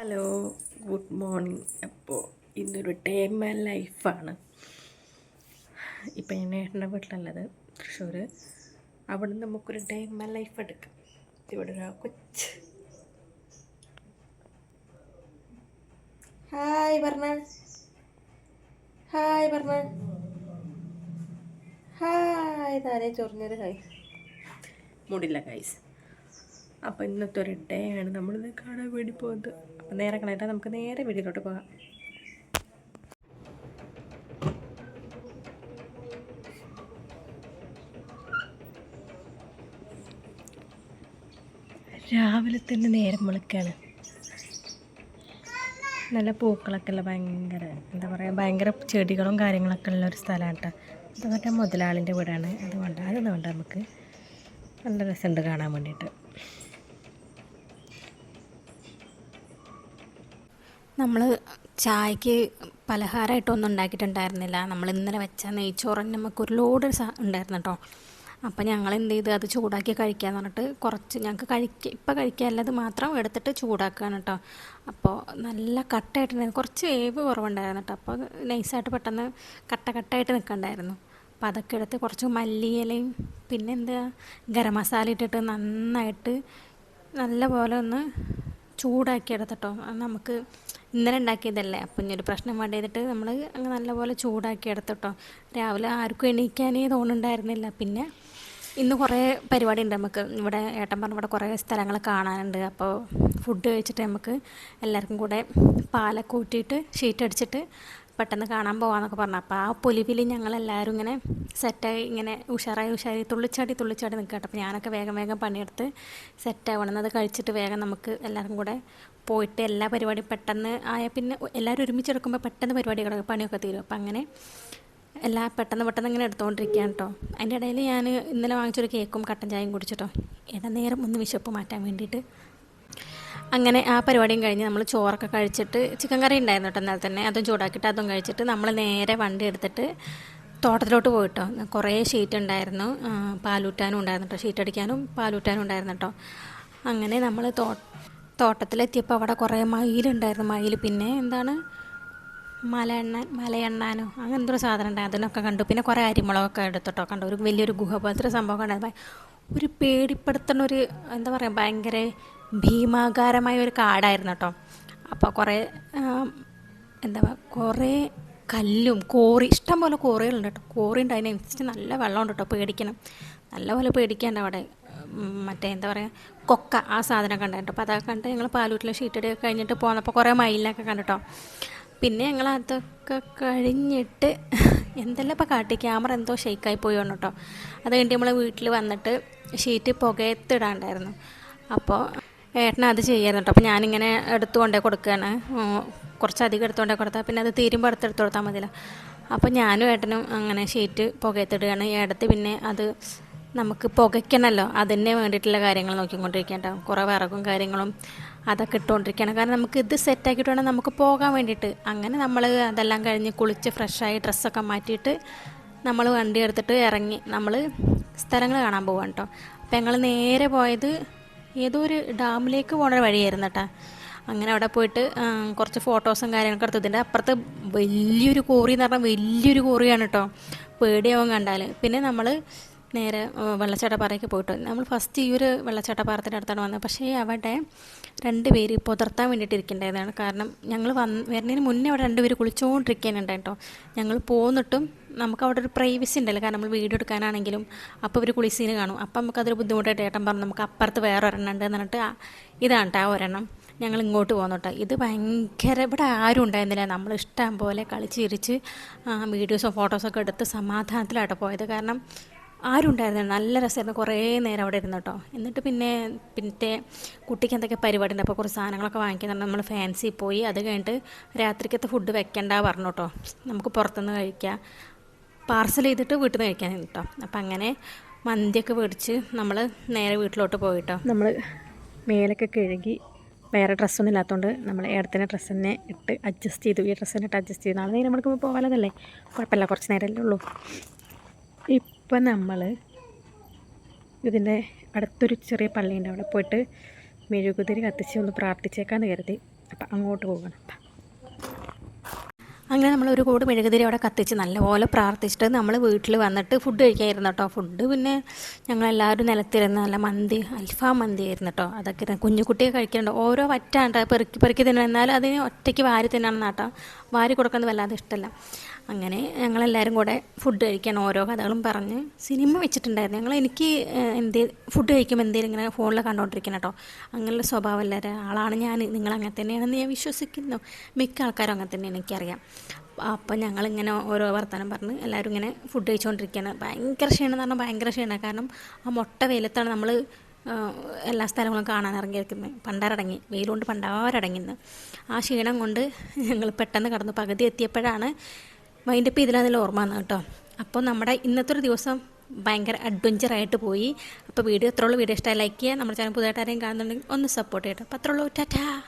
Hello, good morning. അപ്പോൾ ഇന്നൊരു day in my ലൈഫാണ്. ഇപ്പം ഞാൻ ഏട്ടൻ്റെ വീട്ടിലുള്ളത് തൃശ്ശൂർ. അവിടെ നിന്ന് നമുക്കൊരു ഡേ ഇൻ മൈ ലൈഫ് എടുക്കാം. ഇവിടെ ഒരു കൊച്ച് ഹായ് പറഞ്ഞ ഹായ് താരേ ചൊറിഞ്ഞൊരു ഹായ് മുടില്ല ഗൈസ്. അപ്പോൾ ഇന്നത്തെ ഒരു ഡേ ആണ് നമ്മളിത് കാണാൻ വേണ്ടി പോകുന്നത്. അപ്പോൾ നേരെ കളയട്ടെ, നമുക്ക് നേരെ വീട്ടിലോട്ട് പോകാം. രാവിലെ തന്നെ നേരം വെളുക്കാണ്. നല്ല പൂക്കളൊക്കെ ഉള്ള ഭയങ്കര എന്താ പറയുക, ഭയങ്കര ചെടികളും കാര്യങ്ങളൊക്കെ ഉള്ള ഒരു സ്ഥലമാണ് കേട്ടോ. ഇത് മറ്റേ മുതലാളിൻ്റെ വീടാണ്. അതൊന്നും നമുക്ക് നല്ല രസമുണ്ട് കാണാൻ വേണ്ടിയിട്ട്. നമ്മൾ ചായക്ക് പലഹാരമായിട്ടൊന്നും ഉണ്ടാക്കിയിട്ടുണ്ടായിരുന്നില്ല. നമ്മൾ ഇന്നലെ വെച്ച നെയ്ച്ചോറ് നമുക്കൊരു ലോഡ് ഉണ്ടായിരുന്നു കേട്ടോ. അപ്പോൾ ഞങ്ങൾ എന്ത് ചെയ്ത് അത് ചൂടാക്കി കഴിക്കാമെന്ന് പറഞ്ഞിട്ട് കുറച്ച് ഞങ്ങൾക്ക് ഇപ്പം കഴിക്കാനുള്ളത് മാത്രം എടുത്തിട്ട് ചൂടാക്കുകയാണ് കേട്ടോ. അപ്പോൾ നല്ല കട്ടായിട്ടുണ്ടായിരുന്നു, കുറച്ച് വേവ് കുറവുണ്ടായിരുന്നു കേട്ടോ. അപ്പോൾ നൈസായിട്ട് പെട്ടെന്ന് കട്ടായിട്ട് നിൽക്കണ്ടായിരുന്നു. അപ്പോൾ അതൊക്കെ എടുത്ത് കുറച്ച് മല്ലിയിലയും പിന്നെ ഗരം മസാല ഇട്ടിട്ട് നന്നായിട്ട് നല്ല പോലെ ഒന്ന് ചൂടാക്കി എടുത്തിട്ടോ. നമുക്ക് ഇന്നലെ ഉണ്ടാക്കിയതല്ലേ, അപ്പം ഇനിയൊരു പ്രശ്നം വേണ്ടി ചെയ്തിട്ട് നമ്മൾ അങ്ങ് നല്ലപോലെ ചൂടാക്കി എടുത്തിട്ടോ. രാവിലെ ആർക്കും എണീക്കാനേ തോന്നുന്നുണ്ടായിരുന്നില്ല. പിന്നെ ഇന്ന് കുറേ പരിപാടി ഉണ്ട് നമുക്ക് ഇവിടെ. ഏട്ടൻ പറഞ്ഞ ഇവിടെ കുറേ സ്ഥലങ്ങൾ കാണാനുണ്ട്. അപ്പോൾ ഫുഡ് കഴിച്ചിട്ട് നമുക്ക് എല്ലാവർക്കും കൂടെ പാലൊക്കെ ഊറ്റിയിട്ട് ഷീറ്റ് അടിച്ചിട്ട് പെട്ടെന്ന് കാണാൻ പോകാമെന്നൊക്കെ പറഞ്ഞു. അപ്പോൾ ആ പൊലിവിൽ ഞങ്ങളെല്ലാവരും ഇങ്ങനെ സെറ്റായി ഇങ്ങനെ ഉഷാറായി തുള്ളിച്ചാടി നിൽക്കുക കേട്ടോ. അപ്പോൾ ഞാനൊക്കെ വേഗം പണിയെടുത്ത് സെറ്റാവണം. അത് കഴിച്ചിട്ട് വേഗം നമുക്ക് എല്ലാവർക്കും കൂടെ പോയിട്ട് എല്ലാ പരിപാടിയും പെട്ടെന്ന് ആയാൽ പിന്നെ എല്ലാവരും ഒരുമിച്ചെടുക്കുമ്പോൾ പെട്ടെന്ന് പരിപാടികളൊക്കെ പണിയൊക്കെ തീരും. അപ്പോൾ അങ്ങനെ പെട്ടെന്ന് ഇങ്ങനെ എടുത്തുകൊണ്ടിരിക്കുകയാണ് കേട്ടോ. അതിൻ്റെ ഇടയിൽ ഞാൻ ഇന്നലെ വാങ്ങിച്ചൊരു കേക്കും കട്ടൻ ചായയും കുടിച്ചിട്ടോ, ഇടനേരം ഒന്ന് വിശപ്പ് മാറ്റാൻ വേണ്ടിയിട്ട്. അങ്ങനെ ആ പരിപാടിയും കഴിഞ്ഞ് നമ്മൾ ചോറൊക്കെ കഴിച്ചിട്ട് ചിക്കൻ കറി ഉണ്ടായിരുന്നു കേട്ടോ എന്നാൽ തന്നെ, അതും ചൂടാക്കിയിട്ട് അതും കഴിച്ചിട്ട് നമ്മൾ നേരെ വണ്ടി എടുത്തിട്ട് തോട്ടത്തിലോട്ട് പോയിട്ടോ. കുറേ ഷീറ്റ് ഉണ്ടായിരുന്നു, പാലൂറ്റാനും ഉണ്ടായിരുന്നു കേട്ടോ, ഷീറ്റ് അടിക്കാനും പാലൂറ്റാനും ഉണ്ടായിരുന്നു കേട്ടോ. അങ്ങനെ നമ്മൾ തോട്ടത്തിലെത്തിയപ്പോൾ അവിടെ കുറേ മയിലുണ്ടായിരുന്നു. മയിൽ പിന്നെ മലയണ്ണാനോ അങ്ങനെ എന്തൊരു സാധനം ഉണ്ടായിരുന്നു, അതിനൊക്കെ കണ്ടു. പിന്നെ കുറേ അരിമുളകൊക്കെ എടുത്തിട്ടോ കണ്ടു. ഒരു വലിയൊരു ഗുഹ പോലത്തെ ഒരു സംഭവം ഉണ്ടായിരുന്നു. ഒരു പേടിപ്പെടുത്തുന്ന ഒരു എന്താ പറയുക, ഭയങ്കര ഭീമാകാരമായ ഒരു കാടായിരുന്നു കേട്ടോ. അപ്പോൾ കുറേ കല്ലും ഇഷ്ടം പോലെ കോറികളുണ്ട് കേട്ടോ. കോറി ഉണ്ട്, അതിനനുസരിച്ച് നല്ല വെള്ളമുണ്ട് കേട്ടോ. നല്ലപോലെ പേടിക്കാണ്ട് അവിടെ. മറ്റേ കൊക്ക ആ സാധനമൊക്കെ ഉണ്ടായിരുന്നു. അപ്പോൾ അതൊക്കെ കണ്ട് ഞങ്ങൾ പാലൂട്ടിലെ ഷീറ്റടിയൊക്കെ കഴിഞ്ഞിട്ട് പോന്നപ്പോൾ കുറേ മയിലിനൊക്കെ കണ്ടിട്ടോ. പിന്നെ ഞങ്ങൾ അതൊക്കെ കഴിഞ്ഞിട്ട് എന്തെല്ലാം ഇപ്പോൾ കാട്ടി, ക്യാമറ എന്തോ ഷെയ്ക്കായി പോയി വന്നു കേട്ടോ. അത് കഴിഞ്ഞിട്ട് നമ്മൾ വീട്ടിൽ വന്നിട്ട് ഷീറ്റ് പുകയത്തിടാണ്ടായിരുന്നു. അപ്പോൾ ഏട്ടനത് ചെയ്യായിരുന്നു കേട്ടോ. അപ്പോൾ ഞാനിങ്ങനെ എടുത്തുകൊണ്ടേ കൊടുക്കുകയാണ്, കുറച്ചധികം എടുത്തുകൊണ്ടേ കൊടുത്താൽ പിന്നെ അത് തീരുമ്പോൾ എടുത്തു കൊടുത്താൽ മതിയല്ലോ. അപ്പോൾ ഞാനും ഏട്ടനും അങ്ങനെ ഷീറ്റ് പുകയത്തിടുകയാണ്. ഏടത്ത് പിന്നെ അത് നമുക്ക് പുകയ്ക്കണമല്ലോ, അതിന് വേണ്ടിയിട്ടുള്ള കാര്യങ്ങൾ നോക്കിക്കൊണ്ടിരിക്കേണ്ട. കുറേ വിറകും കാര്യങ്ങളും അതൊക്കെ ഇട്ടുകൊണ്ടിരിക്കുകയാണ്. കാരണം നമുക്ക് ഇത് സെറ്റാക്കിയിട്ട് വേണം നമുക്ക് പോകാൻ വേണ്ടിയിട്ട്. അങ്ങനെ നമ്മൾ അതെല്ലാം കഴിഞ്ഞ് കുളിച്ച് ഫ്രഷായി ഡ്രസ്സൊക്കെ മാറ്റിയിട്ട് നമ്മൾ വണ്ടി എടുത്തിട്ട് ഇറങ്ങി നമ്മൾ സ്ഥലങ്ങൾ കാണാൻ പോവാണ് കേട്ടോ. അപ്പോൾ ഞങ്ങൾ നേരെ പോയത് ഏതോ ഒരു ഡാമിലേക്ക് പോകുന്ന വഴിയായിരുന്നു കേട്ടോ. അങ്ങനെ അവിടെ പോയിട്ട് കുറച്ച് ഫോട്ടോസും കാര്യങ്ങളൊക്കെ എടുത്തു. ഇതിൻ്റെ അപ്പുറത്ത് വലിയൊരു കോറി എന്ന് പറഞ്ഞാൽ വലിയൊരു കോറിയാണ് കേട്ടോ, പേടിയാവും കണ്ടാൽ. പിന്നെ നമ്മൾ നേരെ വെള്ളച്ചാട്ടപ്പാറയ്ക്ക് പോയിട്ട് നമ്മൾ ഫസ്റ്റ് ഈ ഒരു വെള്ളച്ചാട്ടപ്പാറത്തിൻ്റെ അടുത്താണ് വന്നത്. പക്ഷേ അവിടെ 2 പേര് പുതർത്താൻ വേണ്ടിയിട്ട് ഇരിക്കേണ്ടതാണ്. കാരണം ഞങ്ങൾ വരുന്നതിന് മുന്നേ അവിടെ 2 പേര് കുളിച്ചുകൊണ്ടിരിക്കാനുണ്ടായി കേട്ടോ. ഞങ്ങൾ പോന്നിട്ടും നമുക്ക് അവിടെ ഒരു പ്രൈവസി ഉണ്ടല്ലോ, കാരണം നമ്മൾ വീഡിയോ എടുക്കാനാണെങ്കിലും അപ്പോൾ ഇവർ കുളിസീന് കാണും. അപ്പം നമുക്കതൊരു ബുദ്ധിമുട്ടായിട്ട് ഏട്ടൻ പറഞ്ഞു നമുക്ക് അപ്പുറത്ത് വേറെ ഒരെണ്ണം ഉണ്ട് എന്ന് പറഞ്ഞിട്ട് ഇതാണ് കേട്ടോ ആ ഒരെണ്ണം. ഞങ്ങൾ ഇങ്ങോട്ട് പോകുന്നു കേട്ടോ. ഇത് ഭയങ്കര, ഇവിടെ ആരും ഉണ്ടായിരുന്നില്ല. നമ്മൾ ഇഷ്ടം പോലെ കളിച്ചിരിച്ച് വീഡിയോസോ ഫോട്ടോസൊക്കെ എടുത്ത് സമാധാനത്തിലാട്ടോ പോയത്. കാരണം ആരും ഉണ്ടായിരുന്നില്ല, നല്ല രസമായിരുന്നു. കുറേ നേരം അവിടെ ഇരുന്നു കേട്ടോ. എന്നിട്ട് പിന്നെ കുട്ടിക്ക് എന്തൊക്കെ പരിപാടി ഉണ്ട്, അപ്പോൾ കുറച്ച് സാധനങ്ങളൊക്കെ വാങ്ങിക്കുന്നുണ്ട്. നമ്മൾ ഫാൻസി പോയി. അത് കഴിഞ്ഞിട്ട് രാത്രിക്കത്തെ ഫുഡ് വെക്കണ്ട പറഞ്ഞു കേട്ടോ, നമുക്ക് പുറത്തുനിന്ന് കഴിക്കാം, പാർസൽ ചെയ്തിട്ട് വീട്ടിൽ നിന്ന് കഴിക്കാൻ കേട്ടോ. അപ്പം അങ്ങനെ മന്തിയൊക്കെ മേടിച്ച് നമ്മൾ നേരെ വീട്ടിലോട്ട് പോയിട്ടോ. നമ്മൾ മേലൊക്കെ കഴുകി വേറെ ഡ്രസ്സൊന്നും ഇല്ലാത്തതുകൊണ്ട് നമ്മൾ ഏടത്തിൻ്റെ ഡ്രസ്സ് തന്നെ ഇട്ട് അഡ്ജസ്റ്റ് ചെയ്തു. ഈ ഡ്രസ്സ് തന്നെ ഇട്ട് അഡ്ജസ്റ്റ് ചെയ്തു. നാളെ നേരം നമ്മൾക്ക് പോകാനതല്ലേ, കുഴപ്പമില്ല, കുറച്ച് നേരമല്ലേ ഉള്ളൂ. ഇപ്പം നമ്മൾ ഇതിൻ്റെ അടുത്തൊരു ചെറിയ പള്ളിയുണ്ട്, അവിടെ പോയിട്ട് മെഴുകുതിരി കത്തിച്ച് ഒന്ന് പ്രാർത്ഥിച്ചേക്കാമെന്ന് കരുതി. അപ്പം അങ്ങോട്ട് പോകണം. അങ്ങനെ നമ്മളൊരു കൂട് മെഴുകുതിരി അവിടെ കത്തിച്ച് നല്ലപോലെ പ്രാർത്ഥിച്ചിട്ട് നമ്മൾ വീട്ടിൽ വന്നിട്ട് ഫുഡ് കഴിക്കായിരുന്നു കേട്ടോ. ഫുഡ് പിന്നെ ഞങ്ങളെല്ലാവരും നിലത്തിരുന്ന് നല്ല മന്തി, അൽഫാം മന്തി ആയിരുന്നു കേട്ടോ. അതൊക്കെ കുഞ്ഞു കുട്ടിയെ കഴിക്കുന്നുണ്ട്. ഓരോ വറ്റാണ്ട് പെറുക്കി പെറുക്കി തിന്നണം, എന്നാലും അതിന് ഒറ്റയ്ക്ക് വാരി തിന്നണം എന്നാട്ടോ. വാരി കൊടുക്കുന്നത് വല്ലാതെ ഇഷ്ടമല്ല. അങ്ങനെ ഞങ്ങളെല്ലാവരും കൂടെ ഫുഡ് കഴിക്കാൻ ഓരോ കഥകളും പറഞ്ഞ് സിനിമ വെച്ചിട്ടുണ്ടായിരുന്നു. എനിക്ക് ഫുഡ് കഴിക്കുമ്പോൾ എന്തെങ്കിലും ഇങ്ങനെ ഫോണിൽ കണ്ടുകൊണ്ടിരിക്കണം കേട്ടോ. അങ്ങനെയുള്ള സ്വഭാവമല്ല ആളാണ് ഞാൻ. നിങ്ങൾ അങ്ങനെ തന്നെയാണെന്ന് ഞാൻ വിശ്വസിക്കുന്നു. മിക്ക ആൾക്കാരും അങ്ങനെ തന്നെ എനിക്കറിയാം. അപ്പം ഞങ്ങളിങ്ങനെ ഓരോ വർത്തമാനം പറഞ്ഞ് എല്ലാവരും ഇങ്ങനെ ഫുഡ് കഴിച്ചുകൊണ്ടിരിക്കുകയാണ്. ഭയങ്കര ക്ഷീണം എന്ന് പറഞ്ഞാൽ ഭയങ്കര ക്ഷീണം. കാരണം ആ മൊട്ട വെയിലത്താണ് നമ്മൾ എല്ലാ സ്ഥലങ്ങളും കാണാൻ ഇറങ്ങിയിരിക്കുന്നത്. പണ്ടാരടങ്ങി വെയിലുകൊണ്ട് പണ്ടാരടങ്ങിന്ന് ആ ക്ഷീണം കൊണ്ട് ഞങ്ങൾ പെട്ടെന്ന് കടന്നു. പകുതി എത്തിയപ്പോഴാണ് വൈൻഡപ്പ് ചെയ്തില്ല ഓർമ്മ വന്നത് കേട്ടോ. അപ്പോൾ നമ്മുടെ ഇന്നത്തെ ഒരു ദിവസം ഭയങ്കര അഡ്വഞ്ചറായിട്ട് പോയി. അപ്പോൾ വീഡിയോ എത്രയുള്ള വീഡിയോ ഇഷ്ടമായി ലൈക്ക് ചെയ്യുക. നമ്മുടെ ചാനൽ പുതുതായിട്ട് ആരെയും കാണുന്നുണ്ടെങ്കിൽ ഒന്ന് സപ്പോർട്ട് ചെയ്യട്ടോ. അപ്പോൾ അത്രയുള്ളൂ. ടാറ്റാ.